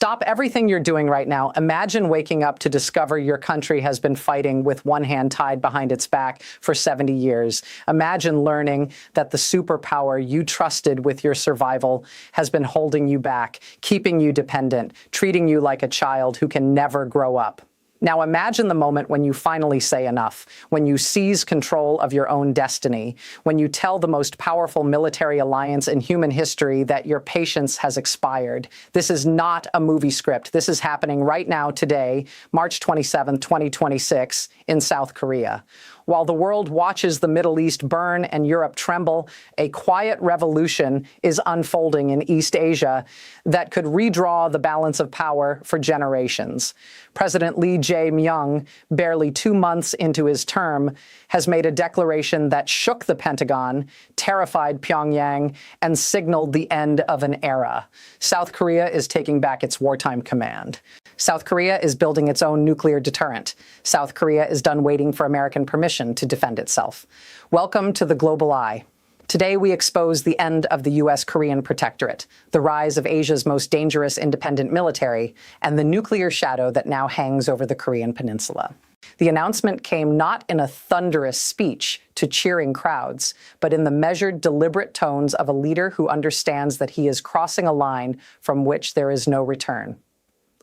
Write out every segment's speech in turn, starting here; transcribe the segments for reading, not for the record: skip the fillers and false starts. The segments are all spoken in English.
Stop everything you're doing right now. Imagine waking up to discover your country has been fighting with one hand tied behind its back for 70 years. Imagine learning that the superpower you trusted with your survival has been holding you back, keeping you dependent, treating you like a child who can never grow up. Now imagine the moment when you finally say enough, when you seize control of your own destiny, when you tell the most powerful military alliance in human history that your patience has expired. This is not a movie script. This is happening right now, today, March 27, 2026, in South Korea. While the world watches the Middle East burn and Europe tremble, a quiet revolution is unfolding in East Asia that could redraw the balance of power for generations. President Jae Myung, barely 2 months into his term, has made a declaration that shook the Pentagon, terrified Pyongyang, and signaled the end of an era. South Korea is taking back its wartime command. South Korea is building its own nuclear deterrent. South Korea is done waiting for American permission to defend itself. Welcome to the Global Eye. Today we expose the end of the U.S.-Korean protectorate, the rise of Asia's most dangerous independent military, and the nuclear shadow that now hangs over the Korean peninsula. The announcement came not in a thunderous speech to cheering crowds, but in the measured, deliberate tones of a leader who understands that he is crossing a line from which there is no return.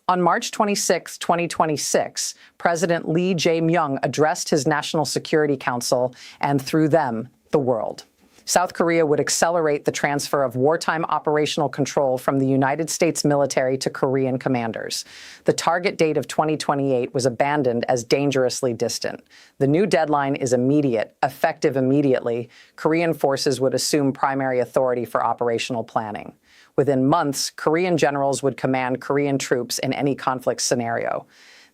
On March 26, 2026, President Jae Myung addressed his National Security Council and, through them, the world. South Korea would accelerate the transfer of wartime operational control from the United States military to Korean commanders. The target date of 2028 was abandoned as dangerously distant. The new deadline is immediate, effective immediately. Korean forces would assume primary authority for operational planning. Within months, Korean generals would command Korean troops in any conflict scenario.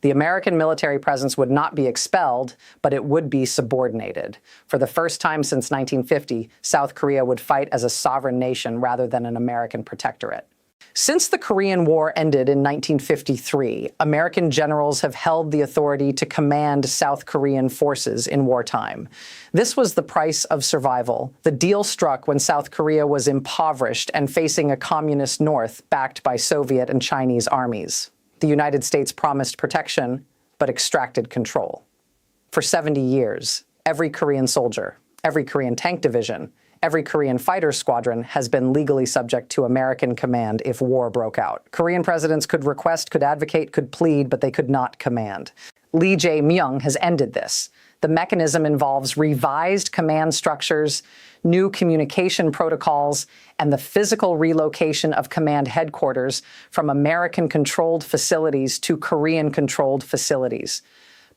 The American military presence would not be expelled, but it would be subordinated. For the first time since 1950, South Korea would fight as a sovereign nation rather than an American protectorate. Since the Korean War ended in 1953, American generals have held the authority to command South Korean forces in wartime. This was the price of survival, the deal struck when South Korea was impoverished and facing a communist North backed by Soviet and Chinese armies. The United States promised protection, but extracted control. For 70 years, every Korean soldier, every Korean tank division, every Korean fighter squadron has been legally subject to American command if war broke out. Korean presidents could request, could advocate, could plead, but they could not command. Jae Myung has ended this. The mechanism involves revised command structures, new communication protocols, and the physical relocation of command headquarters from American-controlled facilities to Korean-controlled facilities.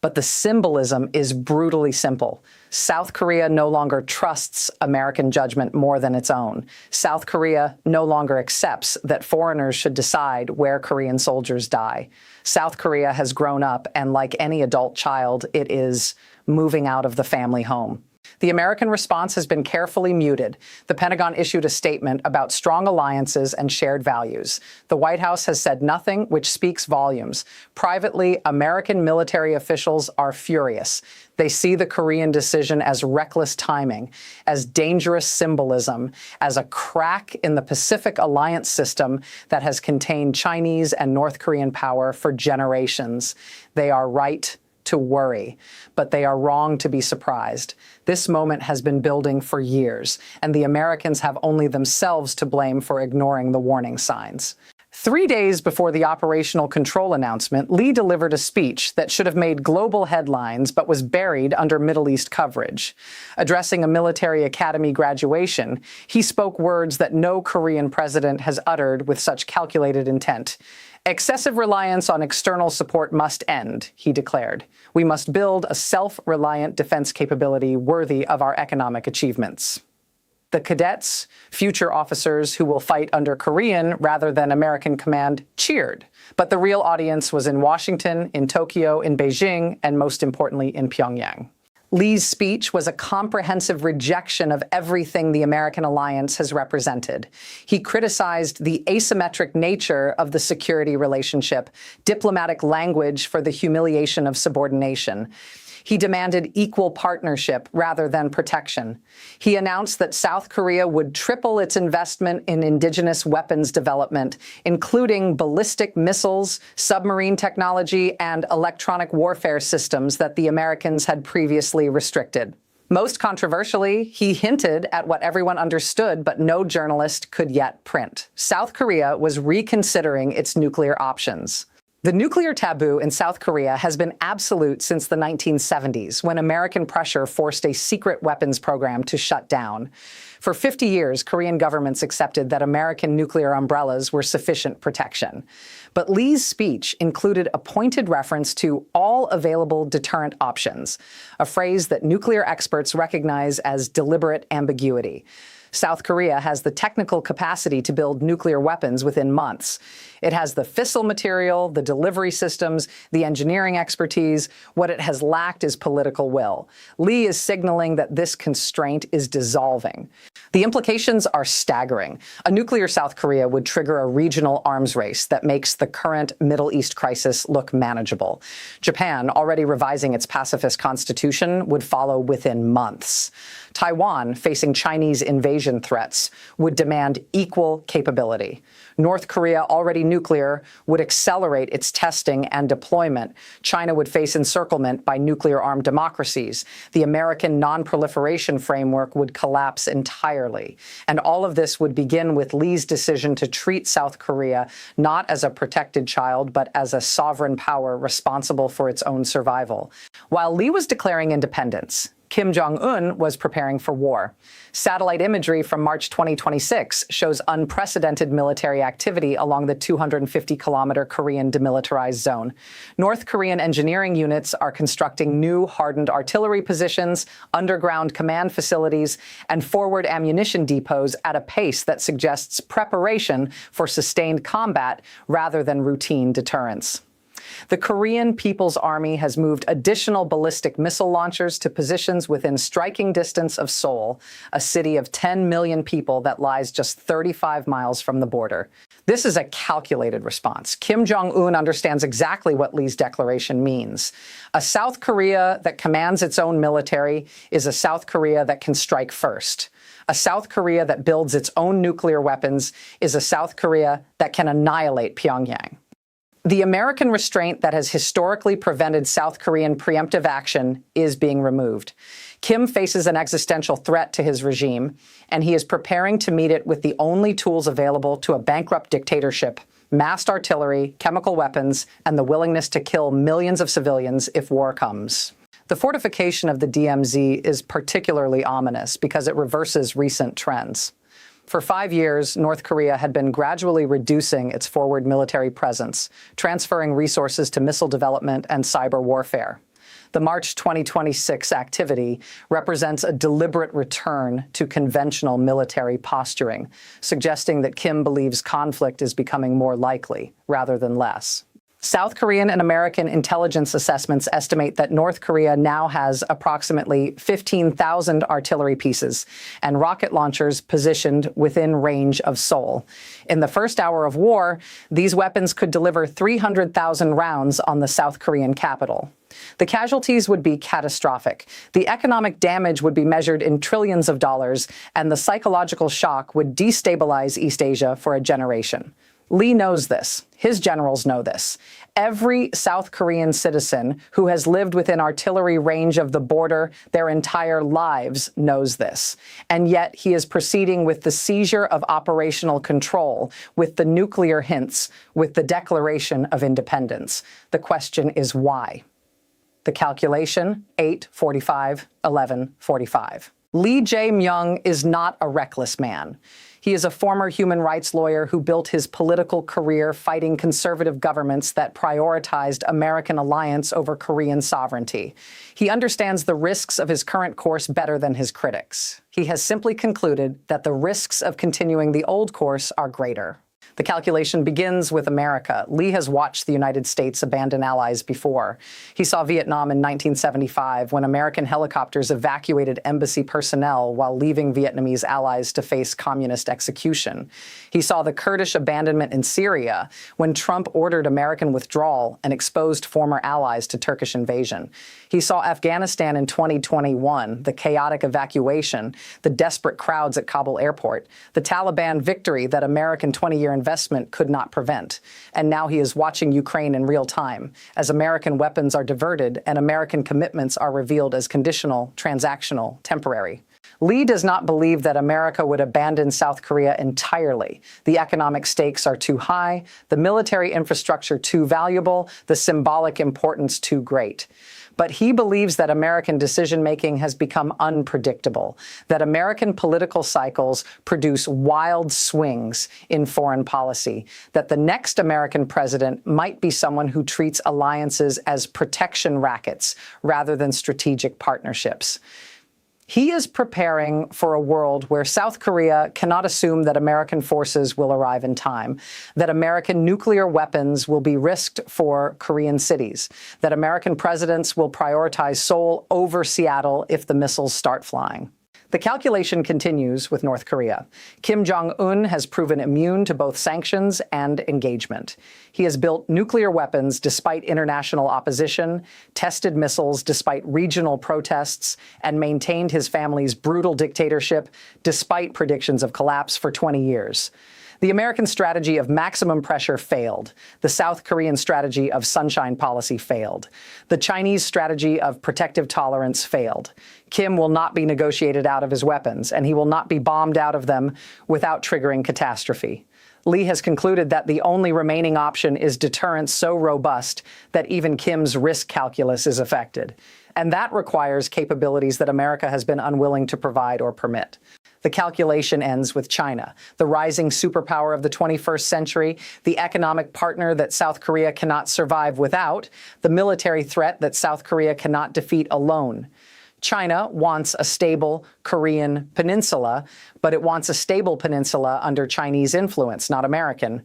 But the symbolism is brutally simple. South Korea no longer trusts American judgment more than its own. South Korea no longer accepts that foreigners should decide where Korean soldiers die. South Korea has grown up, and like any adult child, it is moving out of the family home. The American response has been carefully muted. The Pentagon issued a statement about strong alliances and shared values. The White House has said nothing, which speaks volumes. Privately, American military officials are furious. They see the Korean decision as reckless timing, as dangerous symbolism, as a crack in the Pacific alliance system that has contained Chinese and North Korean power for generations. They are right to worry, but they are wrong to be surprised. This moment has been building for years, and the Americans have only themselves to blame for ignoring the warning signs. 3 days before the operational control announcement, Lee delivered a speech that should have made global headlines but was buried under Middle East coverage. Addressing a military academy graduation, he spoke words that no Korean president has uttered with such calculated intent. Excessive reliance on external support must end, he declared. We must build a self-reliant defense capability worthy of our economic achievements. The cadets, future officers who will fight under Korean rather than American command, cheered. But the real audience was in Washington, in Tokyo, in Beijing, and most importantly, in Pyongyang. Lee's speech was a comprehensive rejection of everything the American alliance has represented. He criticized the asymmetric nature of the security relationship, diplomatic language for the humiliation of subordination. He demanded equal partnership rather than protection. He announced that South Korea would triple its investment in indigenous weapons development, including ballistic missiles, submarine technology, and electronic warfare systems that the Americans had previously restricted. Most controversially, he hinted at what everyone understood but no journalist could yet print. South Korea was reconsidering its nuclear options. The nuclear taboo in South Korea has been absolute since the 1970s, when American pressure forced a secret weapons program to shut down. For 50 years, Korean governments accepted that American nuclear umbrellas were sufficient protection. But Lee's speech included a pointed reference to all available deterrent options, a phrase that nuclear experts recognize as deliberate ambiguity. South Korea has the technical capacity to build nuclear weapons within months. It has the fissile material, the delivery systems, the engineering expertise. What it has lacked is political will. Lee is signaling that this constraint is dissolving. The implications are staggering. A nuclear South Korea would trigger a regional arms race that makes the current Middle East crisis look manageable. Japan, already revising its pacifist constitution, would follow within months. Taiwan, facing Chinese invasion threats, would demand equal capability. North Korea, already nuclear, would accelerate its testing and deployment. China would face encirclement by nuclear-armed democracies. The American non-proliferation framework would collapse entirely. And all of this would begin with Lee's decision to treat South Korea not as a protected child, but as a sovereign power responsible for its own survival. While Lee was declaring independence, Kim Jong-un was preparing for war. Satellite imagery from March 2026 shows unprecedented military activity along the 250-kilometer Korean demilitarized zone. North Korean engineering units are constructing new hardened artillery positions, underground command facilities, and forward ammunition depots at a pace that suggests preparation for sustained combat rather than routine deterrence. The Korean People's Army has moved additional ballistic missile launchers to positions within striking distance of Seoul, a city of 10 million people that lies just 35 miles from the border. This is a calculated response. Kim Jong-un understands exactly what Lee's declaration means. A South Korea that commands its own military is a South Korea that can strike first. A South Korea that builds its own nuclear weapons is a South Korea that can annihilate Pyongyang. The American restraint that has historically prevented South Korean preemptive action is being removed. Kim faces an existential threat to his regime, and he is preparing to meet it with the only tools available to a bankrupt dictatorship: massed artillery, chemical weapons, and the willingness to kill millions of civilians if war comes. The fortification of the DMZ is particularly ominous because it reverses recent trends. For 5 years, North Korea had been gradually reducing its forward military presence, transferring resources to missile development and cyber warfare. The March 2026 activity represents a deliberate return to conventional military posturing, suggesting that Kim believes conflict is becoming more likely rather than less. South Korean and American intelligence assessments estimate that North Korea now has approximately 15,000 artillery pieces and rocket launchers positioned within range of Seoul. In the first hour of war, these weapons could deliver 300,000 rounds on the South Korean capital. The casualties would be catastrophic. The economic damage would be measured in trillions of dollars, and the psychological shock would destabilize East Asia for a generation. Lee knows this. His generals know this. Every South Korean citizen who has lived within artillery range of the border their entire lives knows this. And yet he is proceeding with the seizure of operational control, with the nuclear hints, with the declaration of independence. The question is why? The calculation: 8:45, 11:45. Lee Jae Myung is not a reckless man. He is a former human rights lawyer who built his political career fighting conservative governments that prioritized American alliance over Korean sovereignty. He understands the risks of his current course better than his critics. He has simply concluded that the risks of continuing the old course are greater. The calculation begins with America. Lee has watched the United States abandon allies before. He saw Vietnam in 1975 when American helicopters evacuated embassy personnel while leaving Vietnamese allies to face communist execution. He saw the Kurdish abandonment in Syria when Trump ordered American withdrawal and exposed former allies to Turkish invasion. He saw Afghanistan in 2021, the chaotic evacuation, the desperate crowds at Kabul airport, the Taliban victory that American 20-year investment could not prevent. And now he is watching Ukraine in real time, as American weapons are diverted and American commitments are revealed as conditional, transactional, temporary. Lee does not believe that America would abandon South Korea entirely. The economic stakes are too high, the military infrastructure too valuable, the symbolic importance too great. But he believes that American decision-making has become unpredictable, that American political cycles produce wild swings in foreign policy, that the next American president might be someone who treats alliances as protection rackets rather than strategic partnerships. He is preparing for a world where South Korea cannot assume that American forces will arrive in time, that American nuclear weapons will be risked for Korean cities, that American presidents will prioritize Seoul over Seattle if the missiles start flying. The calculation continues with North Korea. Kim Jong-un has proven immune to both sanctions and engagement. He has built nuclear weapons despite international opposition, tested missiles despite regional protests, and maintained his family's brutal dictatorship despite predictions of collapse for 20 years. The American strategy of maximum pressure failed. The South Korean strategy of sunshine policy failed. The Chinese strategy of protective tolerance failed. Kim will not be negotiated out of his weapons, and he will not be bombed out of them without triggering catastrophe. Lee has concluded that the only remaining option is deterrence so robust that even Kim's risk calculus is affected. And that requires capabilities that America has been unwilling to provide or permit. The calculation ends with China, the rising superpower of the 21st century, the economic partner that South Korea cannot survive without, the military threat that South Korea cannot defeat alone. China wants a stable Korean peninsula, but it wants a stable peninsula under Chinese influence, not American.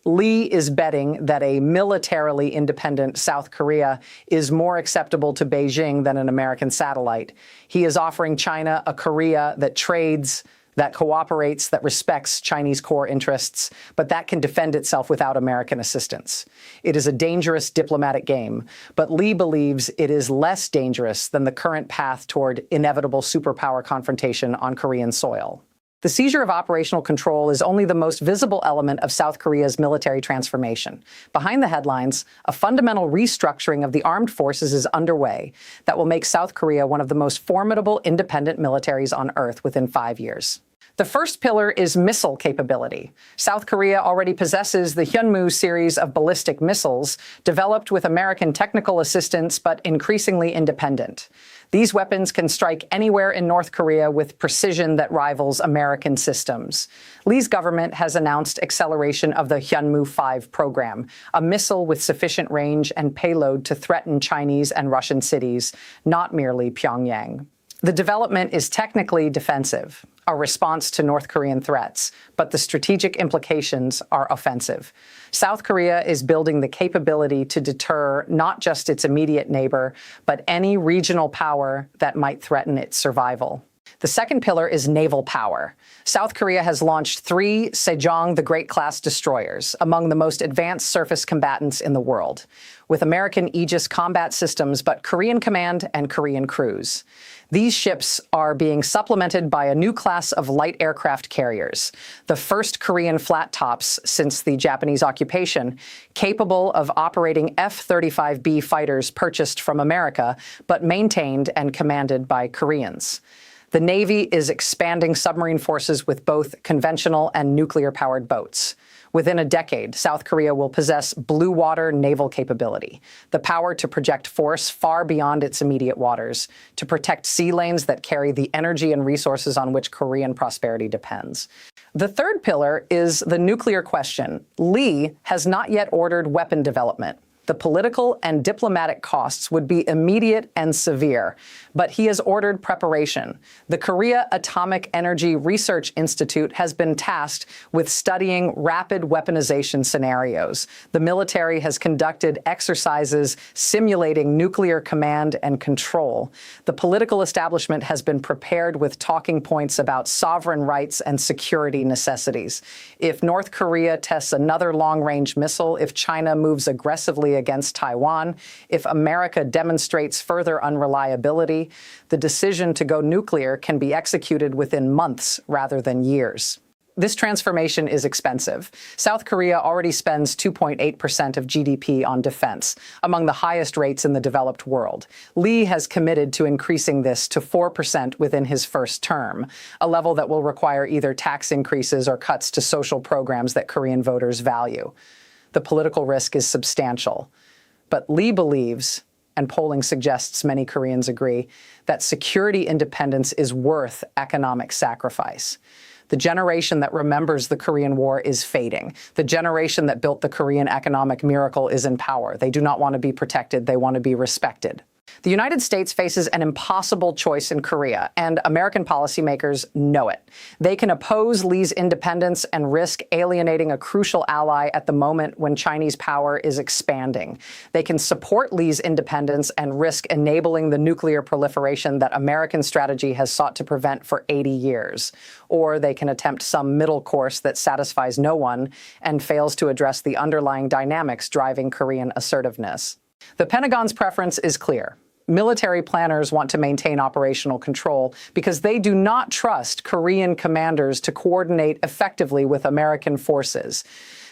Lee is betting that a militarily independent South Korea is more acceptable to Beijing than an American satellite. He is offering China a Korea that trades, that cooperates, that respects Chinese core interests, but that can defend itself without American assistance. It is a dangerous diplomatic game, but Lee believes it is less dangerous than the current path toward inevitable superpower confrontation on Korean soil. The seizure of operational control is only the most visible element of South Korea's military transformation. Behind the headlines, a fundamental restructuring of the armed forces is underway that will make South Korea one of the most formidable independent militaries on Earth within 5 years. The first pillar is missile capability. South Korea already possesses the Hyunmoo series of ballistic missiles, developed with American technical assistance but increasingly independent. These weapons can strike anywhere in North Korea with precision that rivals American systems. Lee's government has announced acceleration of the Hyunmoo 5 program, a missile with sufficient range and payload to threaten Chinese and Russian cities, not merely Pyongyang. The development is technically defensive, a response to North Korean threats, but the strategic implications are offensive. South Korea is building the capability to deter not just its immediate neighbor, but any regional power that might threaten its survival. The second pillar is naval power. South Korea has launched 3 Sejong the Great-class destroyers, among the most advanced surface combatants in the world, with American Aegis combat systems but Korean command and Korean crews. These ships are being supplemented by a new class of light aircraft carriers, the first Korean flat tops since the Japanese occupation, capable of operating F-35B fighters purchased from America, but maintained and commanded by Koreans. The Navy is expanding submarine forces with both conventional and nuclear-powered boats. Within a decade, South Korea will possess blue water naval capability, the power to project force far beyond its immediate waters, to protect sea lanes that carry the energy and resources on which Korean prosperity depends. The third pillar is the nuclear question. Lee has not yet ordered weapon development. The political and diplomatic costs would be immediate and severe, but he has ordered preparation. The Korea Atomic Energy Research Institute has been tasked with studying rapid weaponization scenarios. The military has conducted exercises simulating nuclear command and control. The political establishment has been prepared with talking points about sovereign rights and security necessities. If North Korea tests another long-range missile, if China moves aggressively against Taiwan, if America demonstrates further unreliability, the decision to go nuclear can be executed within months rather than years. This transformation is expensive. South Korea already spends 2.8% of GDP on defense, among the highest rates in the developed world. Lee has committed to increasing this to 4% within his first term, a level that will require either tax increases or cuts to social programs that Korean voters value. The political risk is substantial. But Lee believes, and polling suggests many Koreans agree, that security independence is worth economic sacrifice. The generation that remembers the Korean War is fading. The generation that built the Korean economic miracle is in power. They do not want to be protected. They want to be respected. The United States faces an impossible choice in Korea, and American policymakers know it. They can oppose Lee's independence and risk alienating a crucial ally at the moment when Chinese power is expanding. They can support Lee's independence and risk enabling the nuclear proliferation that American strategy has sought to prevent for 80 years. Or they can attempt some middle course that satisfies no one and fails to address the underlying dynamics driving Korean assertiveness. The Pentagon's preference is clear. Military planners want to maintain operational control because they do not trust Korean commanders to coordinate effectively with American forces,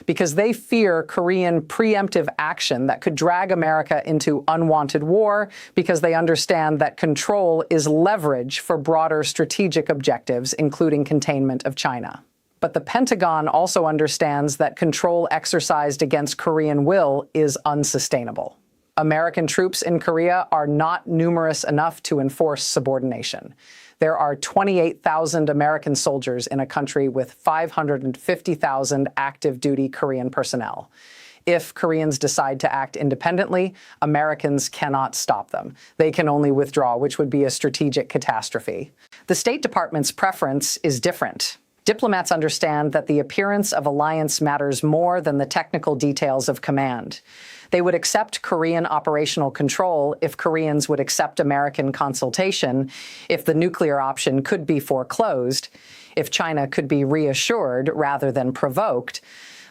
because they fear Korean preemptive action that could drag America into unwanted war, because they understand that control is leverage for broader strategic objectives, including containment of China. But the Pentagon also understands that control exercised against Korean will is unsustainable. American troops in Korea are not numerous enough to enforce subordination. There are 28,000 American soldiers in a country with 550,000 active duty Korean personnel. If Koreans decide to act independently, Americans cannot stop them. They can only withdraw, which would be a strategic catastrophe. The State Department's preference is different. Diplomats understand that the appearance of alliance matters more than the technical details of command. They would accept Korean operational control if Koreans would accept American consultation, if the nuclear option could be foreclosed, if China could be reassured rather than provoked,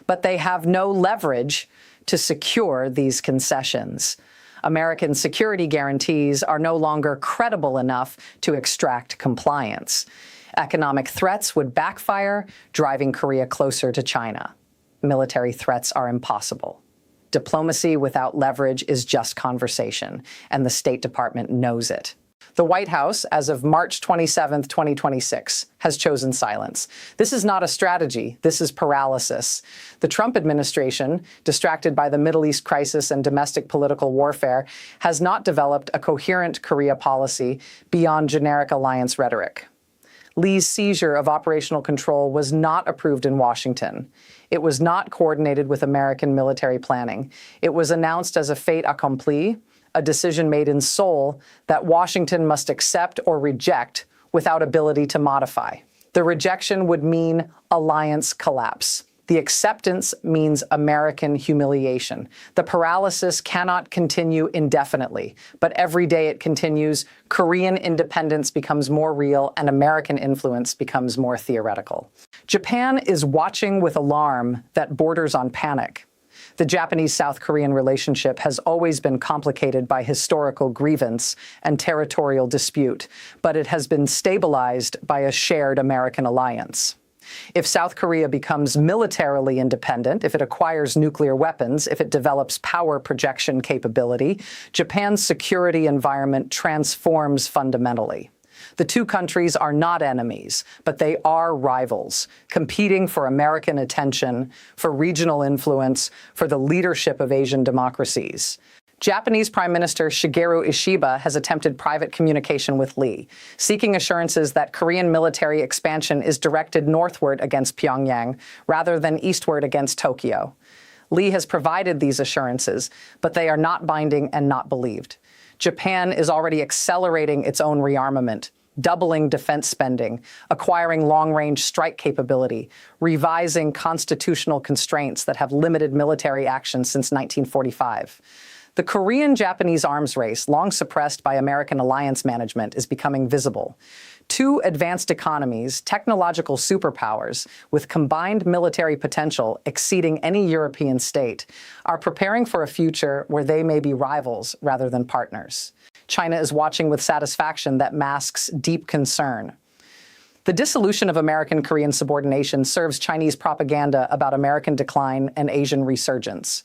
but they have no leverage to secure these concessions. American security guarantees are no longer credible enough to extract compliance. Economic threats would backfire, driving Korea closer to China. Military threats are impossible. Diplomacy without leverage is just conversation, and the State Department knows it. The White House, as of March 27, 2026, has chosen silence. This is not a strategy. This is paralysis. The Trump administration, distracted by the Middle East crisis and domestic political warfare, has not developed a coherent Korea policy beyond generic alliance rhetoric. Lee's seizure of operational control was not approved in Washington. It was not coordinated with American military planning. It was announced as a fait accompli, a decision made in Seoul that Washington must accept or reject without ability to modify. The rejection would mean alliance collapse. The acceptance means American humiliation. The paralysis cannot continue indefinitely, but every day it continues, Korean independence becomes more real and American influence becomes more theoretical. Japan is watching with alarm that borders on panic. The Japanese-South Korean relationship has always been complicated by historical grievance and territorial dispute, but it has been stabilized by a shared American alliance. If South Korea becomes militarily independent, if it acquires nuclear weapons, if it develops power projection capability, Japan's security environment transforms fundamentally. The two countries are not enemies, but they are rivals, competing for American attention, for regional influence, for the leadership of Asian democracies. Japanese Prime Minister Shigeru Ishiba has attempted private communication with Lee, seeking assurances that Korean military expansion is directed northward against Pyongyang rather than eastward against Tokyo. Lee has provided these assurances, but they are not binding and not believed. Japan is already accelerating its own rearmament, doubling defense spending, acquiring long-range strike capability, revising constitutional constraints that have limited military action since 1945. The Korean-Japanese arms race, long suppressed by American alliance management, is becoming visible. Two advanced economies, technological superpowers, with combined military potential exceeding any European state, are preparing for a future where they may be rivals rather than partners. China is watching with satisfaction that masks deep concern. The dissolution of American-Korean subordination serves Chinese propaganda about American decline and Asian resurgence.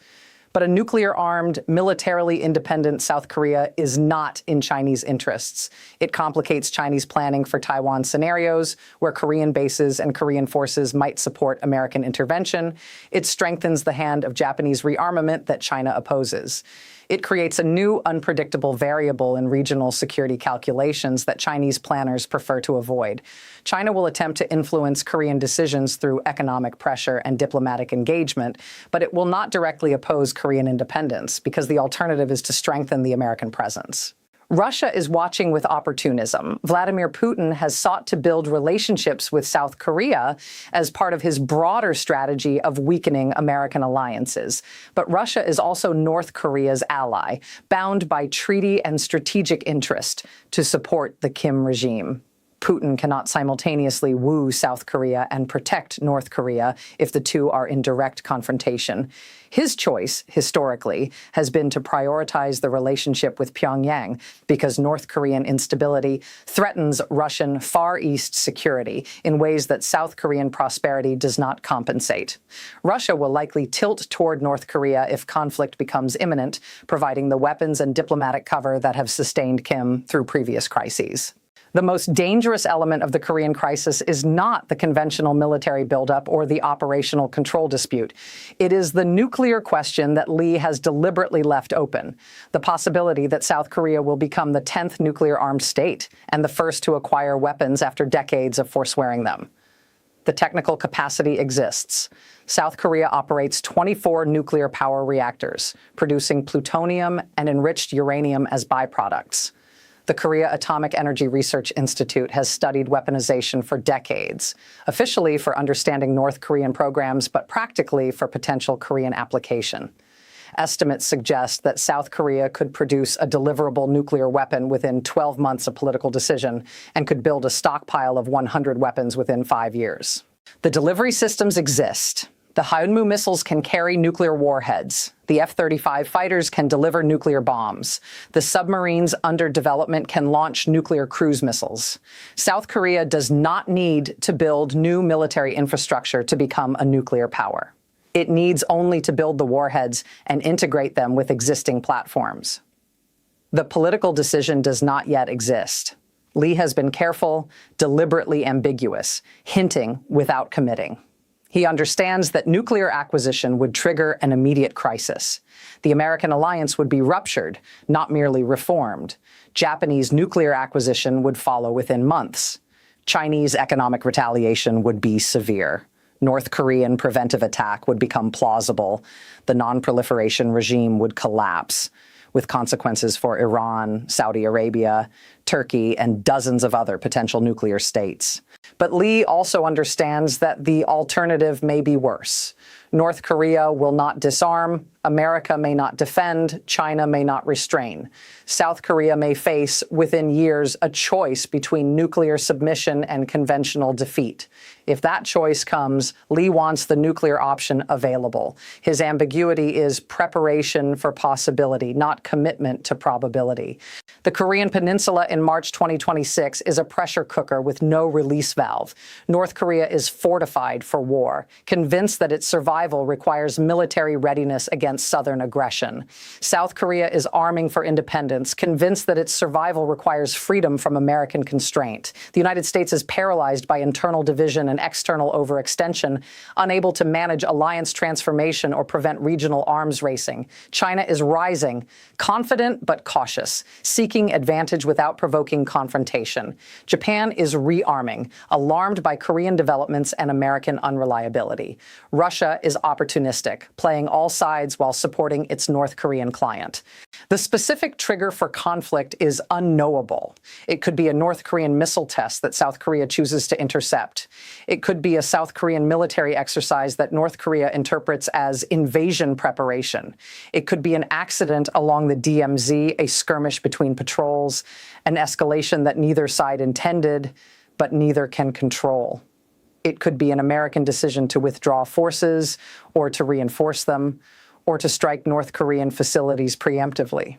But a nuclear-armed, militarily independent South Korea is not in Chinese interests. It complicates Chinese planning for Taiwan scenarios where Korean bases and Korean forces might support American intervention. It strengthens the hand of Japanese rearmament that China opposes. It creates a new unpredictable variable in regional security calculations that Chinese planners prefer to avoid. China will attempt to influence Korean decisions through economic pressure and diplomatic engagement, but it will not directly oppose Korean independence because the alternative is to strengthen the American presence. Russia is watching with opportunism. Vladimir Putin has sought to build relationships with South Korea as part of his broader strategy of weakening American alliances. But Russia is also North Korea's ally, bound by treaty and strategic interest to support the Kim regime. Putin cannot simultaneously woo South Korea and protect North Korea if the two are in direct confrontation. His choice, historically, has been to prioritize the relationship with Pyongyang because North Korean instability threatens Russian Far East security in ways that South Korean prosperity does not compensate. Russia will likely tilt toward North Korea if conflict becomes imminent, providing the weapons and diplomatic cover that have sustained Kim through previous crises. The most dangerous element of the Korean crisis is not the conventional military buildup or the operational control dispute. It is the nuclear question that Lee has deliberately left open, the possibility that South Korea will become the 10th nuclear-armed state and the first to acquire weapons after decades of forswearing them. The technical capacity exists. South Korea operates 24 nuclear power reactors, producing plutonium and enriched uranium as byproducts. The Korea Atomic Energy Research Institute has studied weaponization for decades, officially for understanding North Korean programs, but practically for potential Korean application. Estimates suggest that South Korea could produce a deliverable nuclear weapon within 12 months of political decision and could build a stockpile of 100 weapons within 5 years. The delivery systems exist. The Hyunmoo missiles can carry nuclear warheads. The F-35 fighters can deliver nuclear bombs. The submarines under development can launch nuclear cruise missiles. South Korea does not need to build new military infrastructure to become a nuclear power. It needs only to build the warheads and integrate them with existing platforms. The political decision does not yet exist. Lee has been careful, deliberately ambiguous, hinting without committing. He understands that nuclear acquisition would trigger an immediate crisis. The American alliance would be ruptured, not merely reformed. Japanese nuclear acquisition would follow within months. Chinese economic retaliation would be severe. North Korean preventive attack would become plausible. The non-proliferation regime would collapse, with consequences for Iran, Saudi Arabia, Turkey, and dozens of other potential nuclear states. But Lee also understands that the alternative may be worse. North Korea will not disarm, America may not defend, China may not restrain. South Korea may face, within years, a choice between nuclear submission and conventional defeat. If that choice comes, Lee wants the nuclear option available. His ambiguity is preparation for possibility, not commitment to probability. The Korean Peninsula in March 2026 is a pressure cooker with no release valve. North Korea is fortified for war, convinced that its survival requires military readiness against Southern aggression. South Korea is arming for independence, convinced that its survival requires freedom from American constraint. The United States is paralyzed by internal division and external overextension, unable to manage alliance transformation or prevent regional arms racing. China is rising, confident but cautious, seeking advantage without provoking confrontation. Japan is rearming, alarmed by Korean developments and American unreliability. Russia is opportunistic, playing all sides while supporting its North Korean client. The specific trigger for conflict is unknowable. It could be a North Korean missile test that South Korea chooses to intercept. It could be a South Korean military exercise that North Korea interprets as invasion preparation. It could be an accident along the DMZ, a skirmish between patrols, an escalation that neither side intended, but neither can control. It could be an American decision to withdraw forces or to reinforce them, or to strike North Korean facilities preemptively.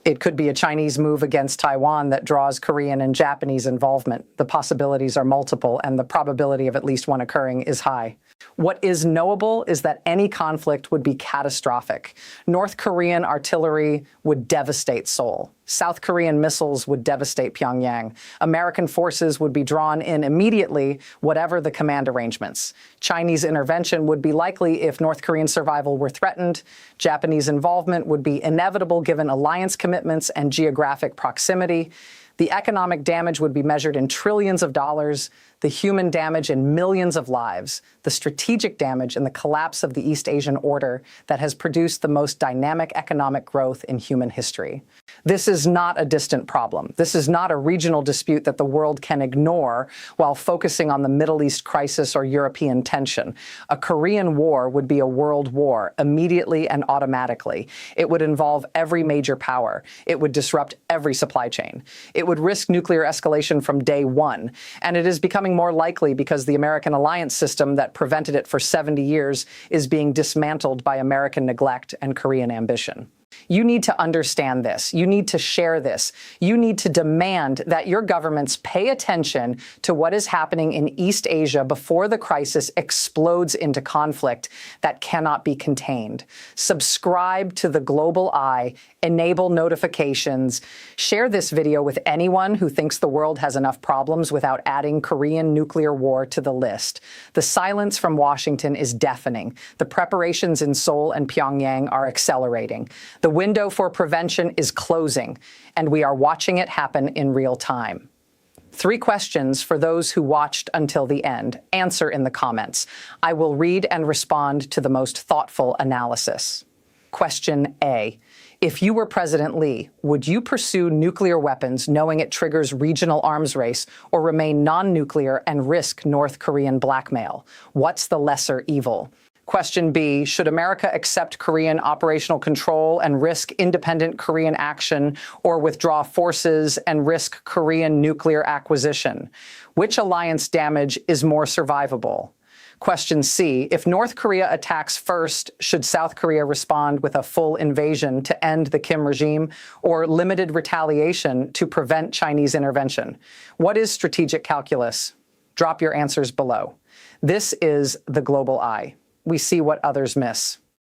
It could be a Chinese move against Taiwan that draws Korean and Japanese involvement. The possibilities are multiple, and the probability of at least one occurring is high. What is knowable is that any conflict would be catastrophic. North Korean artillery would devastate Seoul. South Korean missiles would devastate Pyongyang. American forces would be drawn in immediately, whatever the command arrangements. Chinese intervention would be likely if North Korean survival were threatened. Japanese involvement would be inevitable given alliance commitments and geographic proximity. The economic damage would be measured in trillions of dollars, the human damage in millions of lives, the strategic damage in the collapse of the East Asian order that has produced the most dynamic economic growth in human history. This is not a distant problem. This is not a regional dispute that the world can ignore while focusing on the Middle East crisis or European tension. A Korean war would be a world war, immediately and automatically. It would involve every major power. It would disrupt every supply chain. It would risk nuclear escalation from day one. And it is becoming more likely because the American alliance system that prevented it for 70 years is being dismantled by American neglect and Korean ambition. You need to understand this. You need to share this. You need to demand that your governments pay attention to what is happening in East Asia before the crisis explodes into conflict that cannot be contained. Subscribe to the Global Eye, enable notifications, share this video with anyone who thinks the world has enough problems without adding Korean nuclear war to the list. The silence from Washington is deafening. The preparations in Seoul and Pyongyang are accelerating. The window for prevention is closing, and we are watching it happen in real time. 3 questions for those who watched until the end. Answer in the comments. I will read and respond to the most thoughtful analysis. Question A. If you were President Lee, would you pursue nuclear weapons knowing it triggers regional arms race, or remain non-nuclear and risk North Korean blackmail? What's the lesser evil? Question B, should America accept Korean operational control and risk independent Korean action, or withdraw forces and risk Korean nuclear acquisition? Which alliance damage is more survivable? Question C, if North Korea attacks first, should South Korea respond with a full invasion to end the Kim regime, or limited retaliation to prevent Chinese intervention? What is strategic calculus? Drop your answers below. This is the Global Eye. We see what others miss.